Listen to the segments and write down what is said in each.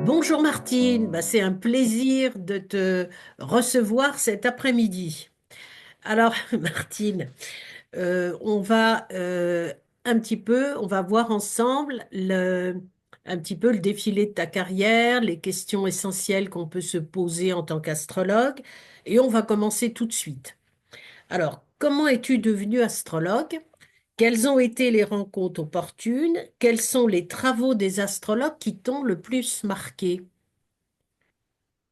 Bonjour Martine, c'est un plaisir de te recevoir cet après-midi. Alors Martine, on va on va voir ensemble un petit peu le défilé de ta carrière, les questions essentielles qu'on peut se poser en tant qu'astrologue, et on va commencer tout de suite. Alors, comment es-tu devenue astrologue? Quelles ont été les rencontres opportunes? Quels sont les travaux des astrologues qui t'ont le plus marqué?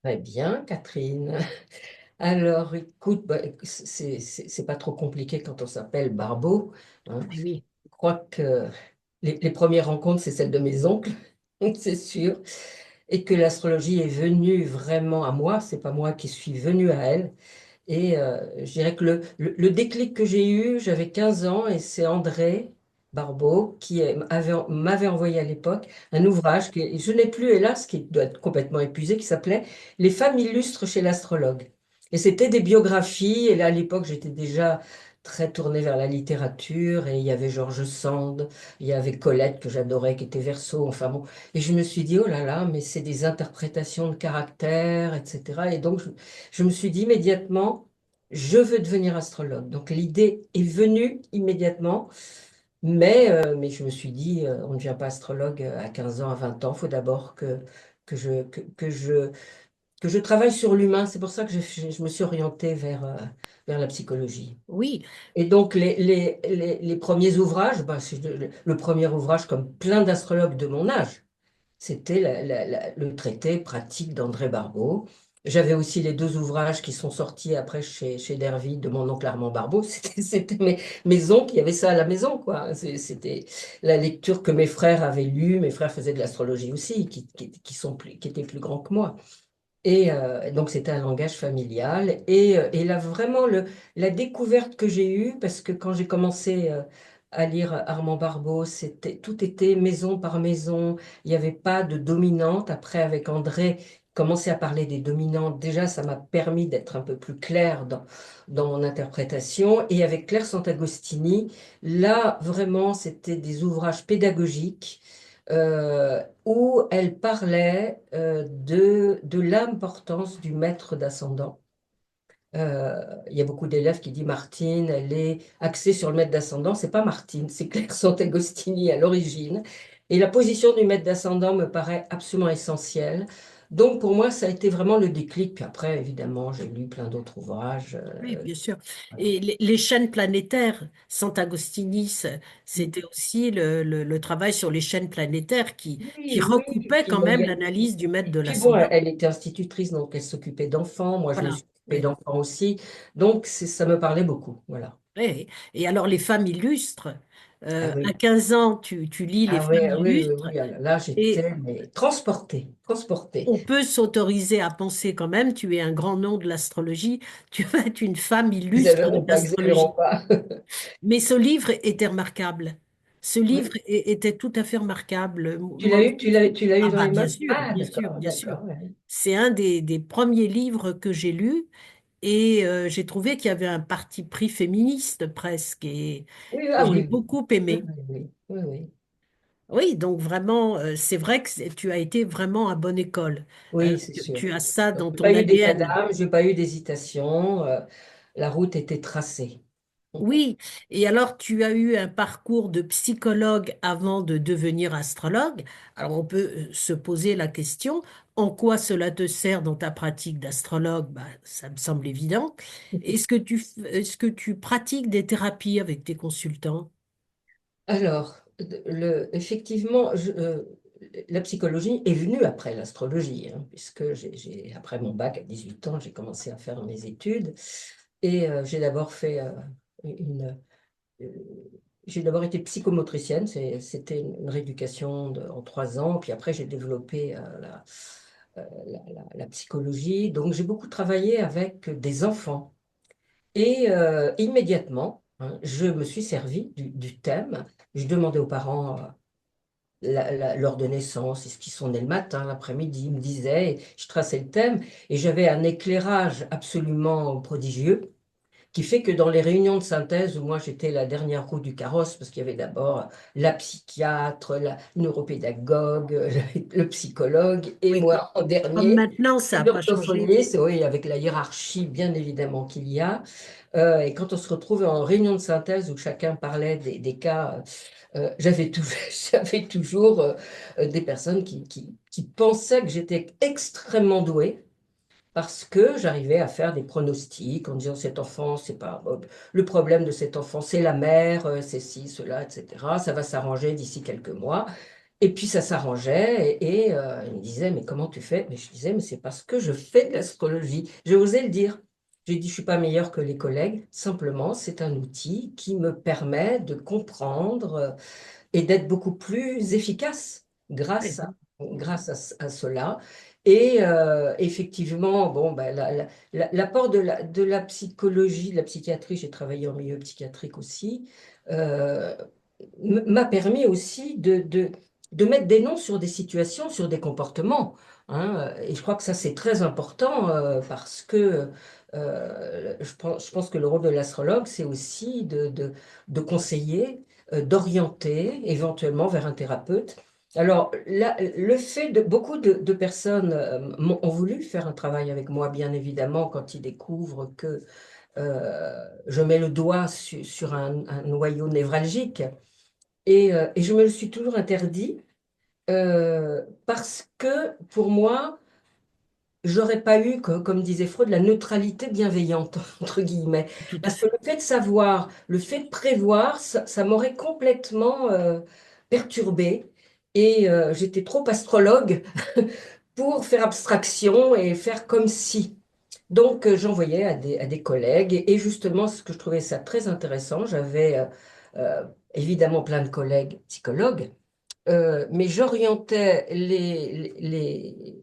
Très bien, Catherine. Alors, écoute, c'est pas trop compliqué quand on s'appelle Barbeau, hein. Eh oui. Je crois que les premières rencontres, c'est celles de mes oncles, c'est sûr, et que l'astrologie est venue vraiment à moi, c'est pas moi qui suis venue à elle. Et je dirais que le déclic que j'ai eu, j'avais 15 ans et c'est André Barbeau m'avait envoyé à l'époque un ouvrage que je n'ai plus, hélas, qui doit être complètement épuisé, qui s'appelait Les femmes illustres chez l'astrologue. Et c'était des biographies. Et là, à l'époque, j'étais déjà très tournée vers la littérature. Et il y avait George Sand, il y avait Colette, que j'adorais, qui était Verseau. Enfin bon. Et je me suis dit, oh là là, mais c'est des interprétations de caractère, etc. Et donc, je me suis dit immédiatement, je veux devenir astrologue. Donc l'idée est venue immédiatement, mais je me suis dit, on ne devient pas astrologue à 15 ans, à 20 ans. Il faut d'abord que je, que je travaille sur l'humain. C'est pour ça que je me suis orientée vers la psychologie. Oui, Et donc, les premiers ouvrages, c'est le premier ouvrage, comme plein d'astrologues de mon âge, c'était le traité pratique d'André Barbeau. J'avais aussi les deux ouvrages qui sont sortis après chez Derville de mon oncle Armand Barbeau. C'était mes oncles qui avaient ça à la maison, quoi. C'était la lecture que mes frères avaient lue. Mes frères faisaient de l'astrologie aussi, qui étaient plus grands que moi. Et donc, c'était un langage familial. Et là, vraiment, la découverte que j'ai eue, parce que quand j'ai commencé à lire Armand Barbeau, tout était maison par maison. Il n'y avait pas de dominante. Après, avec André, commencer à parler des dominantes. Déjà, ça m'a permis d'être un peu plus clair dans mon interprétation. Et avec Claire Sant'Agostini, là, vraiment, c'était des ouvrages pédagogiques où elle parlait de l'importance du maître d'ascendant. Il y a beaucoup d'élèves qui disent Martine, elle est axée sur le maître d'ascendant. C'est pas Martine, c'est Claire Sant'Agostini à l'origine. Et la position du maître d'ascendant me paraît absolument essentielle. Donc pour moi, ça a été vraiment le déclic. Puis après, évidemment, j'ai lu plein d'autres ouvrages. oui, bien sûr. Voilà. Et les chaînes planétaires, Sant'Agostini, c'était aussi le travail sur les chaînes planétaires qui Oui, oui. recoupait Puis, quand bon, même l'analyse du maître de puis bon, l'ascendant. elle était institutrice, donc elle s'occupait d'enfants. Moi, je me Voilà. suis occupée Oui. d'enfants aussi. Donc, ça me parlait beaucoup. Voilà. Oui. Et alors, les femmes illustres, Ah à oui. 15 ans, tu lis les Ah oui, femmes ah oui, oui, illustres oui. Alors là, et j'étais mais transportée, transportée. on peut s'autoriser à penser quand même, tu es un grand nom de l'astrologie, tu vas être une femme illustre de Exagérons pas, exagérons l'astrologie. pas. Mais ce livre était remarquable. Ce livre Oui. était tout à fait remarquable. Tu Moi l'as eu, aussi. tu l'as eu Ah dans bah les bien mains? sûr, Ah, bien sûr, d'accord, bien sûr. d'accord. Ouais. C'est un des premiers livres que j'ai lus et j'ai trouvé qu'il y avait un parti pris féministe presque Oui, et ah j'ai oui, oui. beaucoup Oui, aimé. oui, oui, oui, oui. Oui, donc vraiment, c'est vrai que tu as été vraiment à bonne école. Oui, c'est sûr. Tu as ça dans J'ai ton pas eu d'état ADN. d'âme, j'ai pas eu d'hésitation. La route était tracée. Oui, et alors tu as eu un parcours de psychologue avant de devenir astrologue. Alors on peut se poser la question, en quoi cela te sert dans ta pratique d'astrologue? Ça me semble évident. Est-ce que tu pratiques des thérapies avec tes consultants? Alors, effectivement, la psychologie est venue après l'astrologie, hein, puisque après mon bac à 18 ans, j'ai commencé à faire mes études et j'ai d'abord fait une, euh, j'ai d'abord été psychomotricienne, c'était une rééducation en 3 ans, puis après j'ai développé la psychologie, donc j'ai beaucoup travaillé avec des enfants. Et immédiatement, hein, je me suis servi du thème. Je demandais aux parents l'heure de naissance, est-ce qu'ils sont nés le matin, l'après-midi, ils me disaient, et je traçais le thème, et j'avais un éclairage absolument prodigieux, qui fait que dans les réunions de synthèse où moi j'étais la dernière roue du carrosse, parce qu'il y avait d'abord la psychiatre, la neuropédagogue, le psychologue, et Oui, moi en comme dernier, maintenant, ça n'a pas changé. l'orthophoniste, oui, avec la hiérarchie bien évidemment qu'il y a. Et quand on se retrouve en réunion de synthèse où chacun parlait des cas, j'avais toujours, j'avais toujours des personnes qui pensaient que j'étais extrêmement douée parce que j'arrivais à faire des pronostics en disant cet enfant, c'est pas le problème de cet enfant, c'est la mère, c'est ci, cela, etc. Ça va s'arranger d'ici quelques mois. Et puis ça s'arrangeait il me disait, mais comment tu fais? Mais je disais, mais c'est parce que je fais de l'astrologie. J'ai osé le dire. J'ai dit, je suis pas meilleure que les collègues. Simplement, c'est un outil qui me permet de comprendre et d'être beaucoup plus efficace grâce Oui, à, grâce à cela. Et effectivement, bon, ben, l'apport de la psychologie, de la psychiatrie, j'ai travaillé en milieu psychiatrique aussi, euh, m'a permis aussi de mettre des noms sur des situations, sur des comportements. Hein. Et je crois que ça, c'est très important parce que je pense que le rôle de l'astrologue, c'est aussi de conseiller, d'orienter éventuellement vers un thérapeute. Alors, là, le fait de beaucoup de personnes ont voulu faire un travail avec moi, bien évidemment, quand ils découvrent que je mets le doigt sur un noyau névralgique. Et je me le suis toujours interdit parce que pour moi, j'aurais pas eu, comme disait Freud, la neutralité bienveillante, entre guillemets. tout à Parce que fait. le fait de savoir, le fait de prévoir, ça m'aurait complètement perturbée. Et j'étais trop astrologue pour faire abstraction et faire comme si. Donc, j'envoyais à des collègues. Et justement, ce que je trouvais ça très intéressant, j'avais euh, évidemment plein de collègues psychologues, mais j'orientais les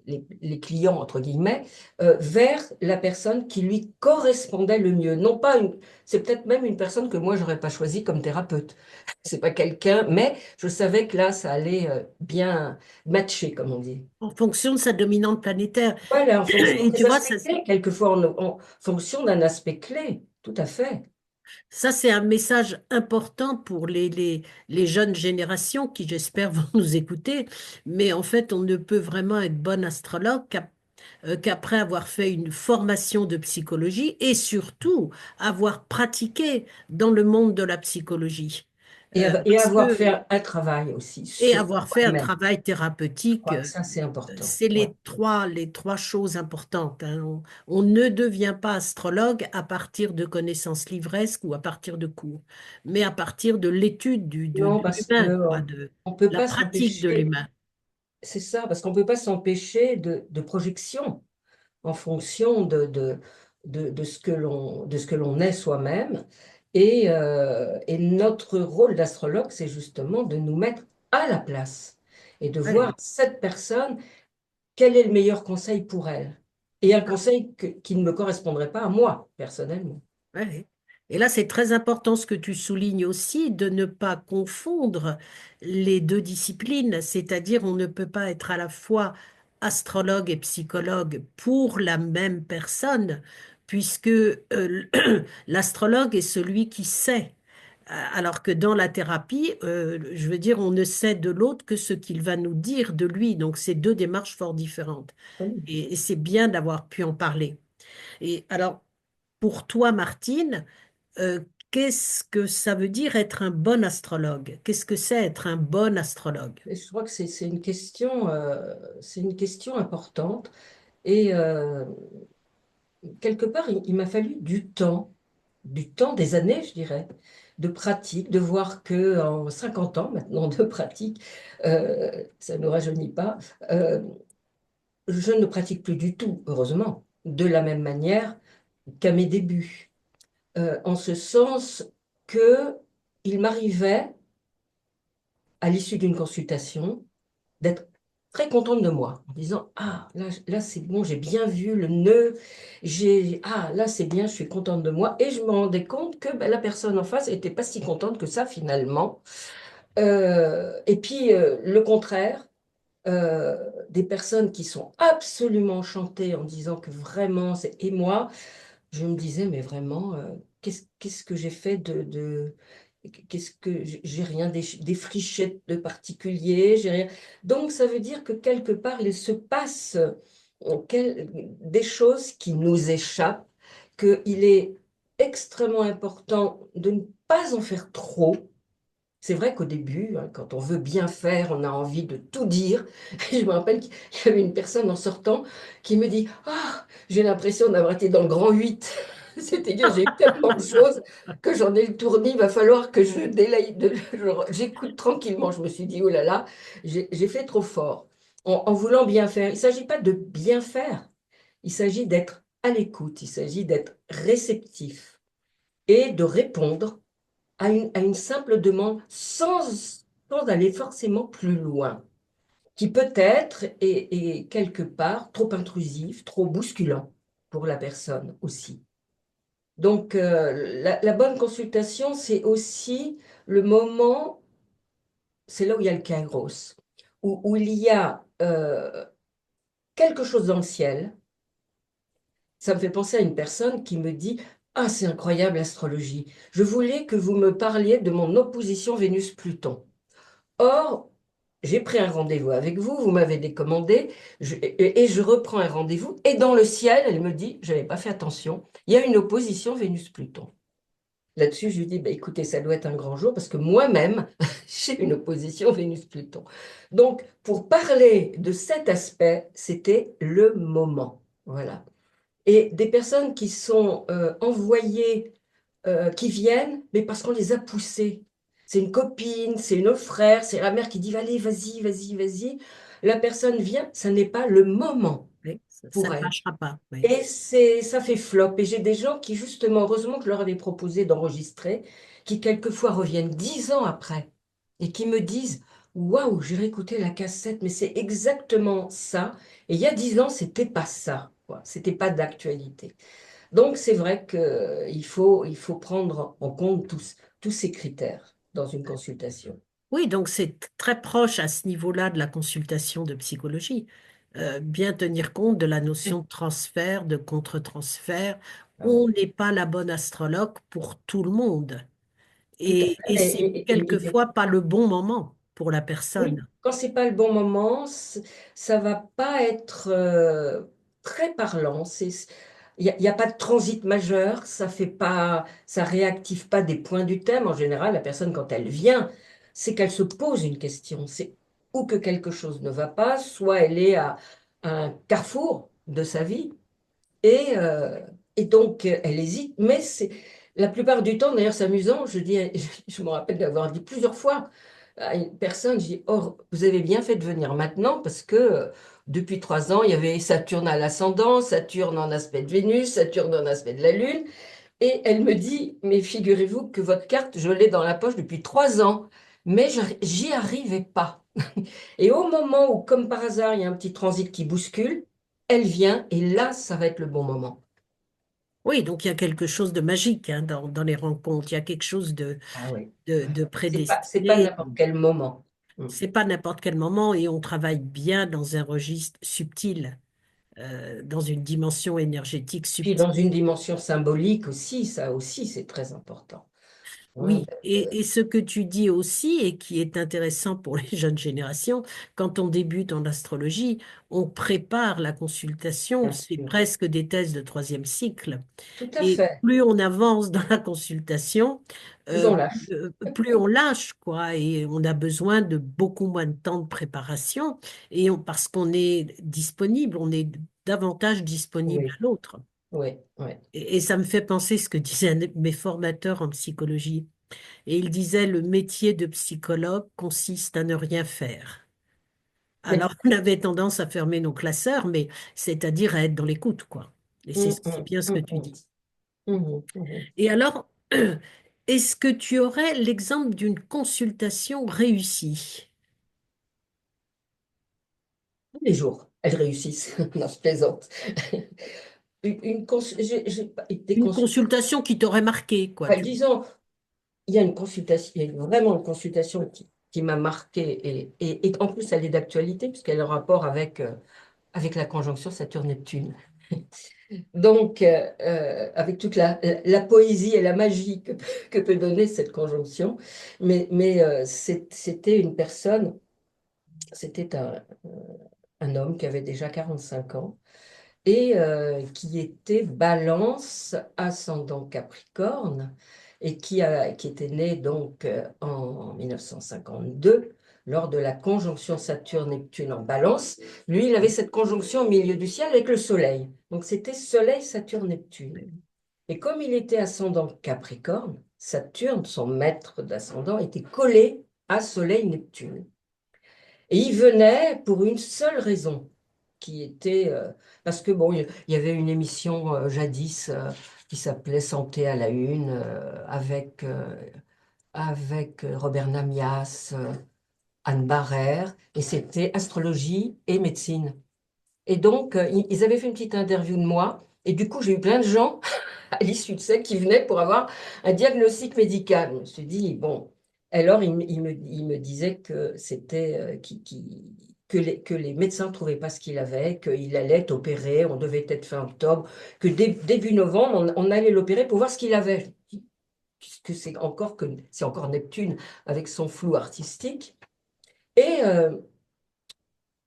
clients, entre guillemets, vers la personne qui lui correspondait le mieux. Non pas une, c'est peut-être même une personne que moi, j'aurais pas choisie comme thérapeute. C'est pas quelqu'un, mais je savais que là, ça allait bien matcher, comme on dit. En fonction de sa dominante planétaire. Voilà, en fonction Et tu des vois, aspects clés, quelquefois en fonction d'un aspect clé, tout à fait. ça, c'est un message important pour les jeunes générations qui, j'espère, vont nous écouter. Mais en fait, on ne peut vraiment être bon astrologue qu'après avoir fait une formation de psychologie et surtout avoir pratiqué dans le monde de la psychologie. Et Parce avoir que fait un travail aussi et sur avoir fait un soi-même. travail Je thérapeutique, crois que ça, c'est important. c'est Ouais. les trois choses importantes, hein. On ne devient pas astrologue à partir de connaissances livresques ou à partir de cours, mais à partir de l'étude Non, de parce que l'humain, quoi, de on peut la pas pratique de s'empêcher, l'humain. c'est ça, parce qu'on peut pas s'empêcher de projection en fonction de ce que l'on est soi-même. Et notre rôle d'astrologue, c'est justement de nous mettre à la place et de voir Ouais. cette personne, quel est le meilleur conseil pour elle. Et un conseil qui ne me correspondrait pas à moi, personnellement. Ouais. Et là, c'est très important ce que tu soulignes aussi, de ne pas confondre les deux disciplines, c'est-à-dire on ne peut pas être à la fois astrologue et psychologue pour la même personne, puisque l'astrologue est celui qui sait, alors que dans la thérapie, je veux dire, on ne sait de l'autre que ce qu'il va nous dire de lui, donc c'est deux démarches fort différentes. Oui. Et c'est bien d'avoir pu en parler. Et alors, pour toi, Martine, euh, qu'est-ce que ça veut dire être un bon astrologue? Qu'est-ce que c'est être un bon astrologue? Et je crois que c'est une question importante. Et quelque part, il m'a fallu du temps, des années, je dirais, de pratique, de voir que en 50 ans maintenant de pratique, ça ne rajeunit pas, euh, je ne pratique plus du tout, heureusement, de la même manière qu'à mes débuts. En ce sens que il m'arrivait, à l'issue d'une consultation, d'être très contente de moi, en disant, ah, là c'est bon, j'ai bien vu le nœud, ah, là c'est bien, je suis contente de moi. Et je me rendais compte que ben, la personne en face n'était pas si contente que ça finalement. Et puis le contraire, des personnes qui sont absolument enchantées en disant que vraiment c'est... Et moi, je me disais, mais vraiment, qu'est-ce que j'ai fait qu'est-ce que j'ai rien défriché de particulier, j'ai rien. Donc ça veut dire que quelque part il se passe des choses qui nous échappent, qu'il est extrêmement important de ne pas en faire trop. C'est vrai qu'au début, hein, quand on veut bien faire, on a envie de tout dire. Et je me rappelle qu'il y avait une personne en sortant qui me dit: Ah, j'ai l'impression d'avoir été dans le grand 8. C'est-à-dire, j'ai eu tellement de choses que j'en ai le tournis. Il va falloir que je délaye, j'écoute tranquillement. Je me suis dit: Oh là là, j'ai fait trop fort en voulant bien faire. Il ne s'agit pas de bien faire, il s'agit d'être à l'écoute, il s'agit d'être réceptif et de répondre à une simple demande sans aller forcément plus loin, qui peut-être est quelque part trop intrusif, trop bousculant pour la personne aussi. Donc, la bonne consultation, c'est aussi le moment, c'est là où il y a le kairos, où il y a quelque chose dans le ciel. Ça me fait penser à une personne qui me dit: Ah, c'est incroyable l'astrologie. Je voulais que vous me parliez de mon opposition Vénus-Pluton. Or, j'ai pris un rendez-vous avec vous, vous m'avez décommandé, et je reprends un rendez-vous. Et dans le ciel, elle me dit: Je n'avais pas fait attention, il y a une opposition Vénus-Pluton. Là-dessus, je lui dis: Bah, écoutez, ça doit être un grand jour parce que moi-même, j'ai une opposition Vénus-Pluton. Donc, pour parler de cet aspect, c'était le moment. Voilà. Et des personnes qui sont envoyées, qui viennent, mais parce qu'on les a poussées. C'est une copine, c'est une frère, c'est la mère qui dit: Allez, vas-y, vas-y, vas-y. La personne vient, ça n'est pas le moment Oui, ça pour ne elle. marchera pas. Oui. Et ça fait flop. Et j'ai des gens qui, justement, heureusement que je leur avais proposé d'enregistrer, qui quelquefois reviennent 10 ans après et qui me disent: Waouh, j'ai réécouté la cassette, mais c'est exactement ça. Et il y a 10 ans, c'était pas ça, quoi. C'était pas d'actualité. Donc, c'est vrai il faut prendre en compte tous ces critères dans une consultation. Oui, donc c'est très proche à ce niveau-là de la consultation de psychologie. Bien tenir compte de la notion de transfert, de contre-transfert. Ah On oui. n'est pas la bonne astrologue pour tout le monde. Tout à Et fait. c'est quelquefois pas le bon moment pour la Oui, personne. quand c'est pas le bon moment, ça va pas être très parlant. Il y a pas de transit majeur, ça réactive pas des points du thème. En général, la personne, quand elle vient, c'est qu'elle se pose une question. C'est ou que quelque chose ne va pas, soit elle est à un carrefour de sa vie, et, euh, et donc elle hésite. Mais c'est la plupart du temps, d'ailleurs, c'est amusant. Je dis, je me rappelle d'avoir dit plusieurs fois à une personne, je dis: Oh, vous avez bien fait de venir maintenant parce que depuis 3 ans, il y avait Saturne à l'ascendant, Saturne en aspect de Vénus, Saturne en aspect de la Lune. Et elle me dit: Mais figurez-vous que votre carte, je l'ai dans la poche depuis 3 ans, mais j'y arrivais pas. Et au moment où, comme par hasard, il y a un petit transit qui bouscule, elle vient et là, ça va être le bon moment. Oui, donc il y a quelque chose de magique hein, dans les rencontres. Il y a quelque chose Ah oui. de C'est pas prédestiné. n'importe quel moment. Mm. C'est pas n'importe quel moment et on travaille bien dans un registre subtil, dans une dimension énergétique Puis subtile. dans une dimension symbolique aussi, ça aussi, c'est très important. Hein, Oui, et ce que tu dis aussi, et qui est intéressant pour les jeunes générations, quand on débute en astrologie, on prépare la consultation, bien c'est sûr. presque des thèses de troisième cycle. Tout à Et fait. plus on avance dans la consultation, Plus on lâche. plus on lâche, quoi, et on a besoin de beaucoup moins de temps de préparation, parce qu'on est disponible, on est davantage disponible à Oui, l'autre. oui, oui. Et ça me fait penser ce que disaient un de mes formateurs en psychologie. Et il disait, le métier de psychologue consiste à ne rien faire. Alors, on avait tendance à fermer nos classeurs, mais c'est-à-dire à être dans l'écoute, quoi. Et Mm, c'est mm, bien ce que mm, tu mm. dis. Mhm, mhm. Et alors, est-ce que tu aurais l'exemple d'une consultation réussie? Tous les jours, elles réussissent. Non, je plaisante. J'ai pas été Une consultée. consultation qui t'aurait marqué, quoi. Disons, il y a une consultation, il y a vraiment une consultation qui m'a marquée et en plus elle est d'actualité puisqu'elle a un rapport avec la conjonction Saturne-Neptune. Donc, avec toute la poésie et la magie que peut donner cette conjonction, mais c'était une personne, c'était un homme qui avait déjà 45 ans et qui était Balance ascendant Capricorne et qui était né donc en 1952 lors de la conjonction Saturne-Neptune en Balance. Lui, il avait cette conjonction au milieu du ciel avec le Soleil. Donc c'était Soleil, Saturne, Neptune. Et comme il était ascendant Capricorne, Saturne, son maître d'ascendant, était collé à Soleil, Neptune. Et il venait pour une seule raison, qui était parce que bon, il y avait une émission jadis qui s'appelait Santé à la une avec Robert Namias, Anne Barrère, et c'était astrologie et médecine. Et donc, ils avaient fait une petite interview de moi, et du coup, j'ai eu plein de gens à l'issue de ça qui venaient pour avoir un diagnostic médical. Je me suis dit, bon, alors il me disait que c'était que les médecins ne trouvaient pas ce qu'il avait, qu'il allait être opéré, on devait être fin octobre, que début novembre, on allait l'opérer pour voir ce qu'il avait. Je dis, puisque c'est encore Neptune avec son flou artistique. Et, euh,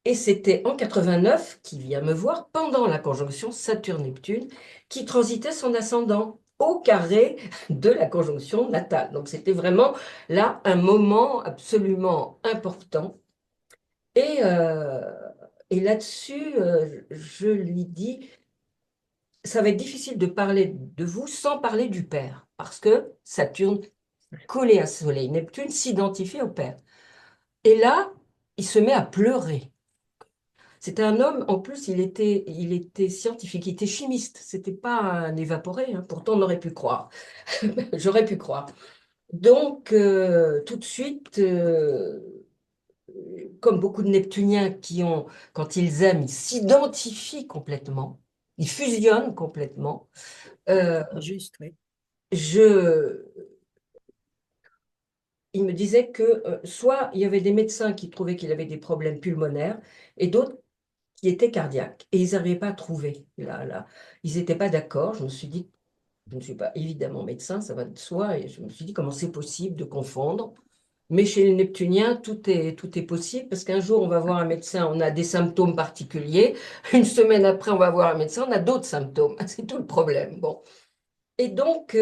et c'était en 89 qu'il vient me voir pendant la conjonction Saturne-Neptune qui transitait son ascendant au carré de la conjonction natale. Donc c'était vraiment là un moment absolument important. Et, euh, et là-dessus, je lui dis, ça va être difficile de parler de vous sans parler du père, parce que Saturne, collé à Soleil, Neptune, s'identifie au père. Et là, il se met à pleurer. C'était un homme, en plus, il était scientifique, il était chimiste. C'était pas un évaporé, hein. Pourtant, on aurait pu croire. J'aurais pu croire. Donc, tout de suite, comme beaucoup de Neptuniens qui ont, quand ils aiment, ils s'identifient complètement, ils fusionnent complètement. Euh, C'est juste, oui. je, il me disait que soit il y avait des médecins qui trouvaient qu'il avait des problèmes pulmonaires et d'autres qui étaient cardiaques. Et ils n'arrivaient pas à trouver. Là. Ils n'étaient pas d'accord. Je me suis dit, je ne suis pas évidemment médecin, ça va de soi. Et je me suis dit, comment c'est possible de confondre? Mais chez les Neptuniens, tout est possible parce qu'un jour, on va voir un médecin, on a des symptômes particuliers. Une semaine après, on va voir un médecin, on a d'autres symptômes. C'est tout le problème. Bon. Et donc,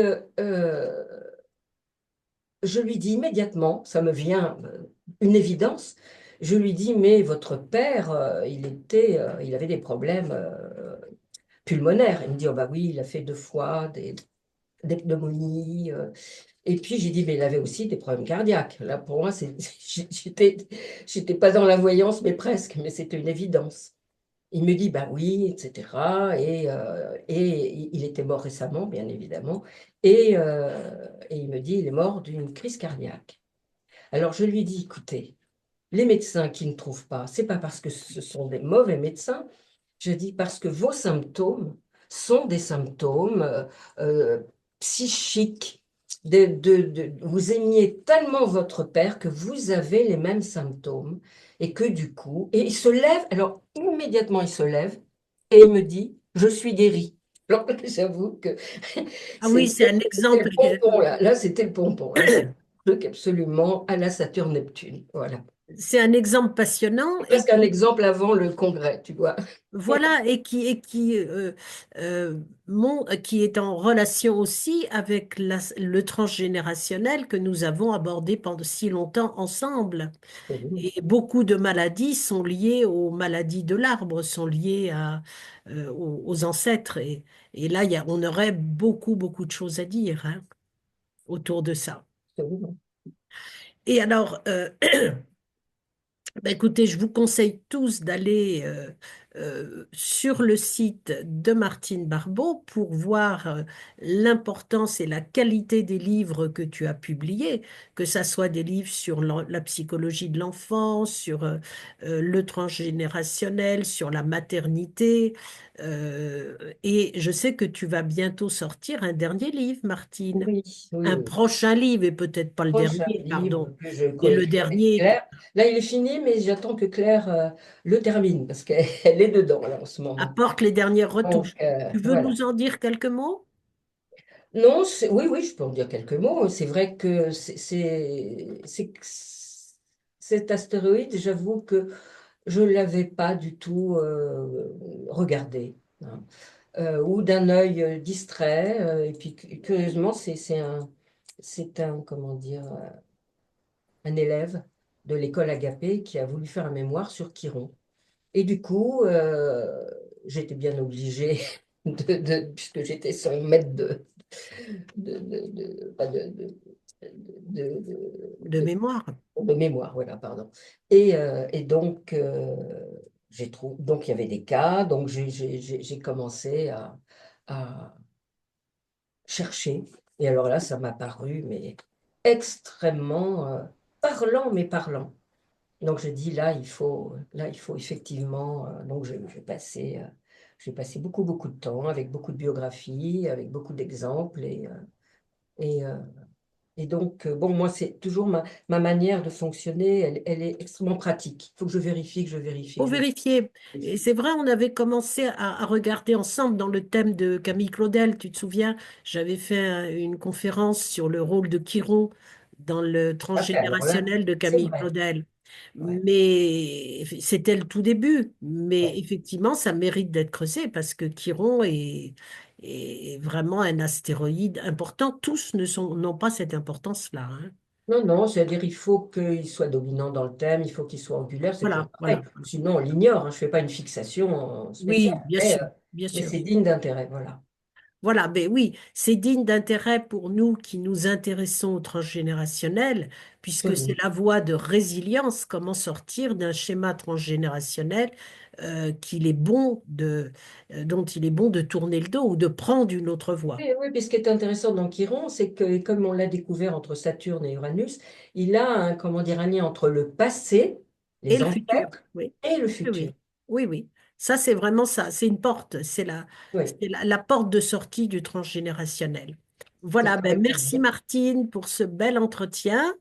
je lui dis immédiatement, ça me vient une évidence, je lui dis, mais votre père, il avait des problèmes pulmonaires. Il me dit, oh bah oui, il a fait 2 fois des pneumonies. Et puis j'ai dit, mais il avait aussi des problèmes cardiaques. Là, pour moi, j'étais pas dans la voyance, mais presque, mais c'était une évidence. Il me dit, bah oui, etc. Et il était mort récemment, bien évidemment. Et il me dit, il est mort d'une crise cardiaque. Alors je lui dis, écoutez, les médecins qui ne trouvent pas, c'est pas parce que ce sont des mauvais médecins, je dis parce que vos symptômes sont des symptômes euh, psychiques. Vous aimiez tellement votre père que vous avez les mêmes symptômes et que du coup, et il se lève, alors immédiatement il se lève et il me dit, je suis guéri. Alors j'avoue que Ah oui, c'est un c'était exemple. le pompon là, là c'était le pompon, là c'est un truc absolument à la Saturne-Neptune, voilà. C'est un exemple passionnant C'est et presque un exemple avant le congrès, tu vois. voilà, qui est en relation aussi avec le transgénérationnel que nous avons abordé pendant si longtemps ensemble. Et beaucoup de maladies sont liées aux maladies de l'arbre, sont liées aux ancêtres. Et là, on aurait beaucoup, beaucoup de choses à dire, hein, autour de ça. Absolument. Et alors, bah, écoutez, je vous conseille tous d'aller sur le site de Martine Barbeau pour voir l'importance et la qualité des livres que tu as publiés, que ça soit des livres sur la psychologie de l'enfant, sur le transgénérationnel, sur la maternité. Et je sais que tu vas bientôt sortir un dernier livre, Martine. Oui, oui, Un oui. prochain livre, et peut-être pas le Prochain dernier, livre pardon, que je mais le coécris avec dernier. Claire. Là, il est fini, mais j'attends que Claire le termine parce qu'elle elle est dedans là en ce moment. apporte les dernières retouches. Donc Tu veux voilà. nous en dire quelques mots? Non, oui, oui, je peux en dire quelques mots. C'est vrai que cet astéroïde, j'avoue que je ne l'avais pas du tout regardé, hein. Ou d'un œil distrait. Et puis curieusement, comment dire, un élève de l'école Agapé qui a voulu faire un mémoire sur Chiron. Et du coup, j'étais bien obligée, puisque j'étais son maître pas De mémoire. de mémoire, voilà, pardon. Et donc, donc il y avait des cas, donc j'ai commencé à chercher. Et alors là, ça m'a paru, mais extrêmement parlant, mais parlant. Donc je dis là, il faut effectivement. Donc j'ai passé beaucoup, beaucoup de temps avec beaucoup de biographies, avec beaucoup d'exemples. Et, euh, et donc, bon, moi, c'est toujours ma manière de fonctionner, elle est extrêmement pratique. Il faut que je vérifie, que je vérifie, Pour que je vérifier. Et vérifie. c'est vrai, on avait commencé à regarder ensemble dans le thème de Camille Claudel. Tu te souviens, j'avais fait une conférence sur le rôle de Chiron dans le Ah, ben alors là, transgénérationnel de c'est Camille vrai. Claudel. Ouais. Mais c'était le tout début. Mais Ouais. effectivement, ça mérite d'être creusé parce que Chiron est vraiment un astéroïde important. Tous n'ont pas cette importance-là, hein. Non, non, c'est-à-dire il faut qu'il soit dominant dans le thème, il faut qu'il soit angulaire, c'est toujours Voilà, pareil. voilà. Sinon, on l'ignore, hein. Je ne fais pas une fixation spéciale, Oui, bien sûr, bien mais sûr. c'est digne d'intérêt, voilà. Voilà, ben oui, c'est digne d'intérêt pour nous qui nous intéressons au transgénérationnel, puisque c'est Mhm. la voie de résilience, comment sortir d'un schéma transgénérationnel dont il est bon de tourner le dos ou de prendre une autre voie. Oui, oui, puis ce qui est intéressant dans Chiron, c'est que comme on l'a découvert entre Saturne et Uranus, il a un, comment dire, un lien entre le passé, Et les le futur, ancêtres, oui, et le oui, futur. oui, oui, oui. Ça, c'est vraiment ça, c'est une porte, Oui, c'est la porte de sortie du transgénérationnel. c'est Voilà, comme ben le merci gardien. Martine pour ce bel entretien.